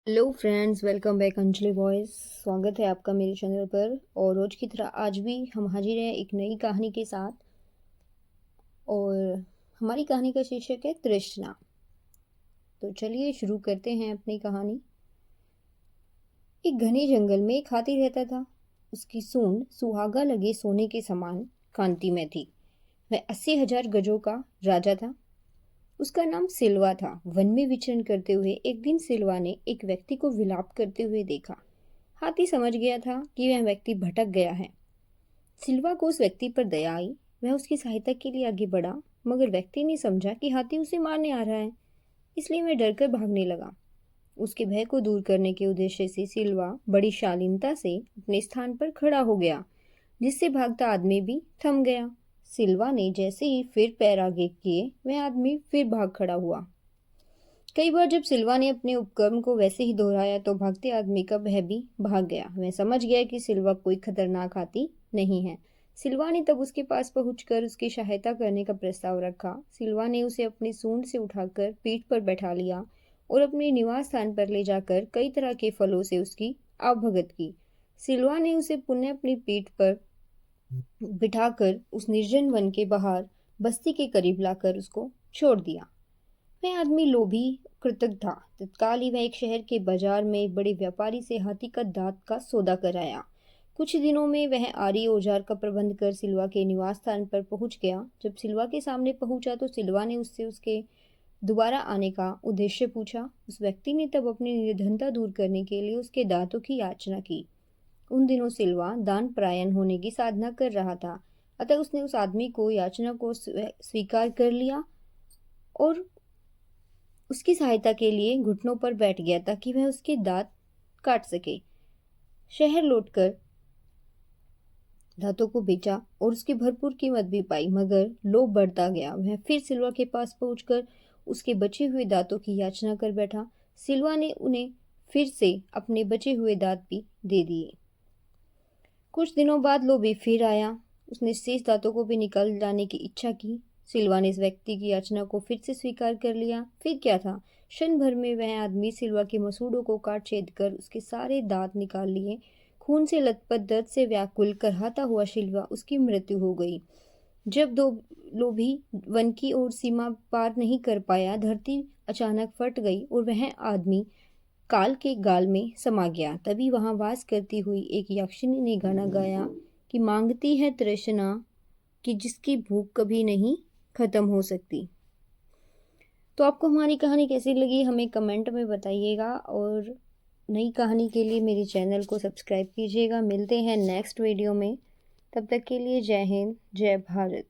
Hello friends, welcome back Anjali voice. स्वागत है आपका मेरे चैनल पर। और रोज की तरह आज भी हम हाजिर हैं एक नई कहानी के साथ। और हमारी कहानी का शीर्षक है तृष्णा। तो चलिए शुरू करते हैं अपनी कहानी। एक घने जंगल में एक हाथी रहता था। उसकी सूंड सुहागा लगे सोने के समान कांति में थी। वह 80,000 गजों का राजा था। उसका नाम सिल्वा था। वन में विचरण करते हुए एक दिन सिल्वा ने एक व्यक्ति को विलाप करते हुए देखा। हाथी समझ गया था कि वह व्यक्ति भटक गया है। सिल्वा को उस व्यक्ति पर दया आई। वह उसकी सहायता के लिए आगे बढ़ा, मगर व्यक्ति ने समझा कि हाथी उसे मारने आ रहा है, इसलिए वह डरकर भागने लगा। उसके भय को दूर करने के उद्देश्य से सिल्वा बड़ी शालीनता से अपने स्थान पर खड़ा हो गया, जिससे भागता आदमी भी थम गया। सिल्वा ने जैसे ही फिर पैर आगे किए, वह आदमी फिर भाग खड़ा हुआ। कई बार जब सिल्वा ने अपने उपक्रम को वैसे ही दोहराया तो भागते आदमी का भय भी भाग गया। वह समझ गया कि सिल्वा कोई खतरनाक हाथी नहीं है। सिल्वा ने तब उसके पास पहुंचकर उसकी सहायता करने का प्रस्ताव रखा। सिल्वा ने उसे अपनी सूंड से उठाकर पीठ पर बैठा लिया और अपने निवास स्थान पर ले जाकर कई तरह के फलों से उसकी आवभगत की। सिल्वा ने उसे पुनः अपनी पीठ पर बिठाकर उस निर्जन वन के बाहर बस्ती के करीब लाकर उसको छोड़ दिया। वह आदमी लोभी कृतज्ञ था। तत्काल ही वह एक शहर के बाजार में एक बड़े व्यापारी से हाथी का दांत का सौदा कराया। कुछ दिनों में वह आरी औजार का प्रबंध कर सिल्वा के निवास स्थान पर पहुंच गया। जब सिल्वा के सामने पहुंचा तो सिल्वा ने उससे उसके दोबारा आने का उद्देश्य पूछा। उस व्यक्ति ने तब अपनी निर्धनता दूर करने के लिए उसके दांतों की याचना की। उन दिनों सिल्वा दान परायण होने की साधना कर रहा था, अतः उसने उस आदमी को याचना को स्वीकार कर लिया और उसकी सहायता के लिए घुटनों पर बैठ गया ताकि वह उसके दांत काट सके। शहर लौटकर दांतों को बेचा और उसकी भरपूर कीमत भी पाई, मगर लोभ बढ़ता गया। वह फिर सिल्वा के पास पहुंचकर उसके बचे हुए दांतों की याचना कर बैठा। सिल्वा ने उन्हें फिर से अपने बचे हुए दांत भी दे दिए। कुछ दिनों बाद लोभी फिर आया। उसने शेष दांतों को भी निकाल लाने की इच्छा की। सिल्वा ने इस व्यक्ति की याचना को फिर से स्वीकार कर लिया। फिर क्या था, क्षण भर में वह आदमी सिल्वा के मसूड़ों को काट छेद कर उसके सारे दांत निकाल लिए। खून से लथपथ, दर्द से व्याकुल, करहाता हुआ सिल्वा उसकी मृत्यु हो गई। जब दो लोभी वन की ओर सीमा पार नहीं कर पाया, धरती अचानक फट गई और वह आदमी काल के गाल में समा गया। तभी वहां वास करती हुई एक यक्षिनी ने गाना गाया कि मांगती है तृष्णा, कि जिसकी भूख कभी नहीं खत्म हो सकती। तो आपको हमारी कहानी कैसी लगी हमें कमेंट में बताइएगा, और नई कहानी के लिए मेरे चैनल को सब्सक्राइब कीजिएगा। मिलते हैं नेक्स्ट वीडियो में। तब तक के लिए जय हिंद, जय भारत।